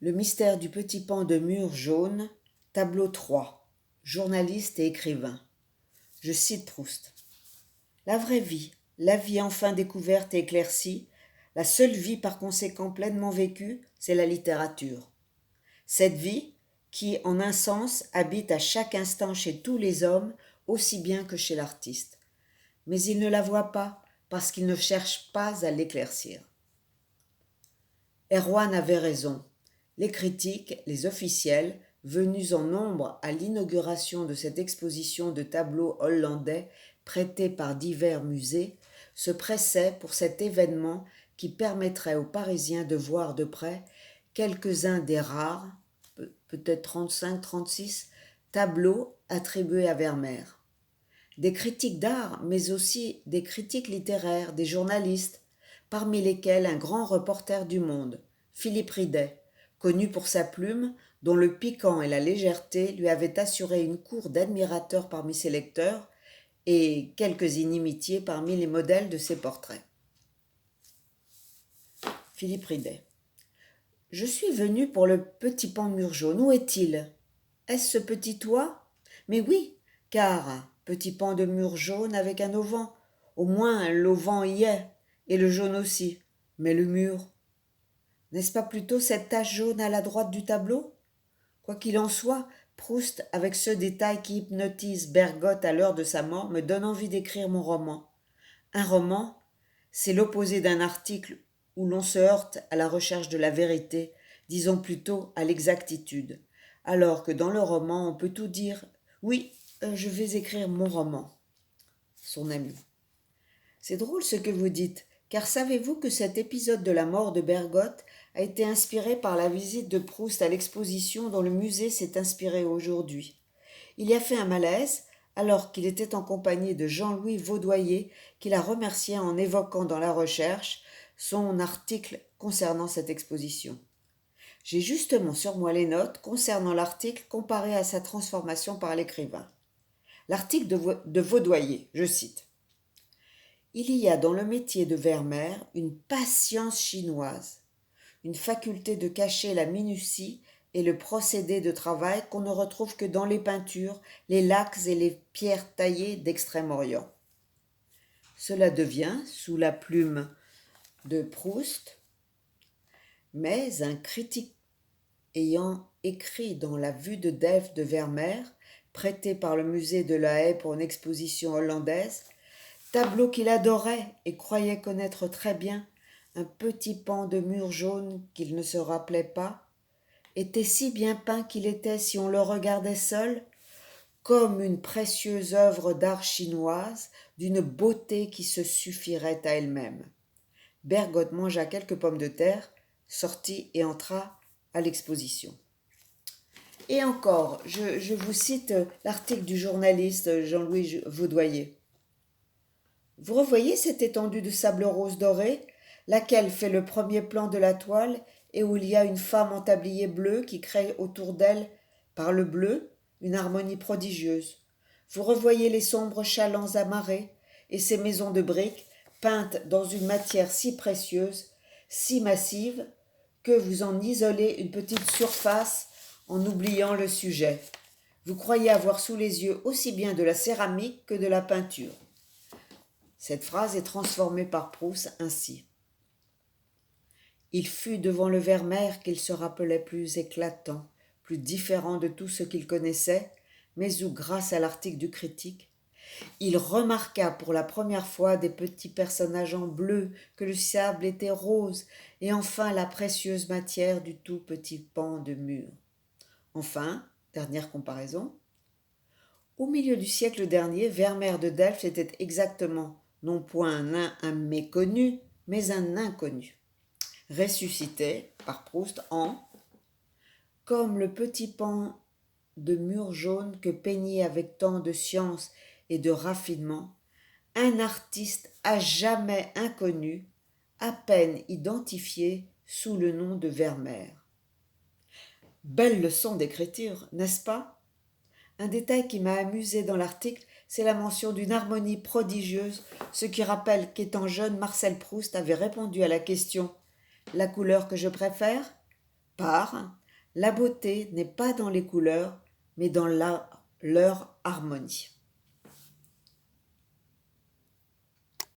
Le mystère du petit pan de mur jaune, tableau 3, journaliste et écrivain. Je cite Proust. La vraie vie, la vie enfin découverte et éclaircie, la seule vie par conséquent pleinement vécue, c'est la littérature. Cette vie qui, en un sens, habite à chaque instant chez tous les hommes, aussi bien que chez l'artiste. Mais il ne la voit pas parce qu'il ne cherche pas à l'éclaircir. Erwan avait raison. Les critiques, les officiels, venus en nombre à l'inauguration de cette exposition de tableaux hollandais prêtés par divers musées, se pressaient pour cet événement qui permettrait aux Parisiens de voir de près quelques-uns des rares, peut-être 35-36, tableaux attribués à Vermeer. Des critiques d'art, mais aussi des critiques littéraires, des journalistes, parmi lesquels un grand reporter du Monde, Philippe Ridet, connu pour sa plume, dont le piquant et la légèreté lui avaient assuré une cour d'admirateurs parmi ses lecteurs et quelques inimitiés parmi les modèles de ses portraits. Philippe Ridet. Je suis venu pour le petit pan mur jaune. Où est-il? Est-ce ce petit toit? Mais oui, car petit pan de mur jaune avec un auvent. Au moins l'auvent y est, et le jaune aussi. Mais le mur? N'est-ce pas plutôt cette tache jaune à la droite du tableau? Quoi qu'il en soit, Proust, avec ce détail qui hypnotise Bergotte à l'heure de sa mort, me donne envie d'écrire mon roman. Un roman, c'est l'opposé d'un article où l'on se heurte à la recherche de la vérité, disons plutôt à l'exactitude, alors que dans le roman on peut tout dire. Oui, je vais écrire mon roman. Son ami. C'est drôle ce que vous dites, car savez-vous que cet épisode de la mort de Bergotte a été inspiré par la visite de Proust à l'exposition dont le musée s'est inspiré aujourd'hui. Il y a fait un malaise alors qu'il était en compagnie de Jean-Louis Vaudoyer, qu'il a remercié en évoquant dans la recherche son article concernant cette exposition. J'ai justement sur moi les notes concernant l'article comparé à sa transformation par l'écrivain. L'article de Vaudoyer, je cite. Il y a dans le métier de Vermeer une patience chinoise, une faculté de cacher la minutie et le procédé de travail qu'on ne retrouve que dans les peintures, les lacs et les pierres taillées d'Extrême-Orient. Cela devient, sous la plume de Proust, mais un critique ayant écrit dans La vue de Delft de Vermeer, prêté par le musée de La Haye pour une exposition hollandaise, tableau qu'il adorait et croyait connaître très bien, un petit pan de mur jaune qu'il ne se rappelait pas, était si bien peint qu'il était, si on le regardait seul, comme une précieuse œuvre d'art chinoise d'une beauté qui se suffirait à elle-même. Bergotte mangea quelques pommes de terre, sortit et entra à l'exposition. Et encore, je vous cite l'article du journaliste Jean-Louis Vaudoyer. Vous revoyez cette étendue de sable rose doré, laquelle fait le premier plan de la toile et où il y a une femme en tablier bleu qui crée autour d'elle, par le bleu, une harmonie prodigieuse. Vous revoyez les sombres chalands amarrés et ces maisons de briques peintes dans une matière si précieuse, si massive, que vous en isolez une petite surface en oubliant le sujet. Vous croyez avoir sous les yeux aussi bien de la céramique que de la peinture. Cette phrase est transformée par Proust ainsi. Il fut devant le Vermeer qu'il se rappelait plus éclatant, plus différent de tout ce qu'il connaissait, mais où, grâce à l'article du critique, il remarqua pour la première fois des petits personnages en bleu, que le sable était rose, et enfin la précieuse matière du tout petit pan de mur. Enfin, dernière comparaison, au milieu du siècle dernier, Vermeer de Delft était exactement non point un méconnu, mais un inconnu, ressuscité par Proust en « comme le petit pan de mur jaune que peignit avec tant de science et de raffinement, un artiste à jamais inconnu, à peine identifié sous le nom de Vermeer. » Belle leçon d'écriture, n'est-ce pas? Un détail qui m'a amusé dans l'article, c'est la mention d'une harmonie prodigieuse, ce qui rappelle qu'étant jeune, Marcel Proust avait répondu à la question « La couleur que je préfère ?» par la beauté n'est pas dans les couleurs, mais dans leur harmonie.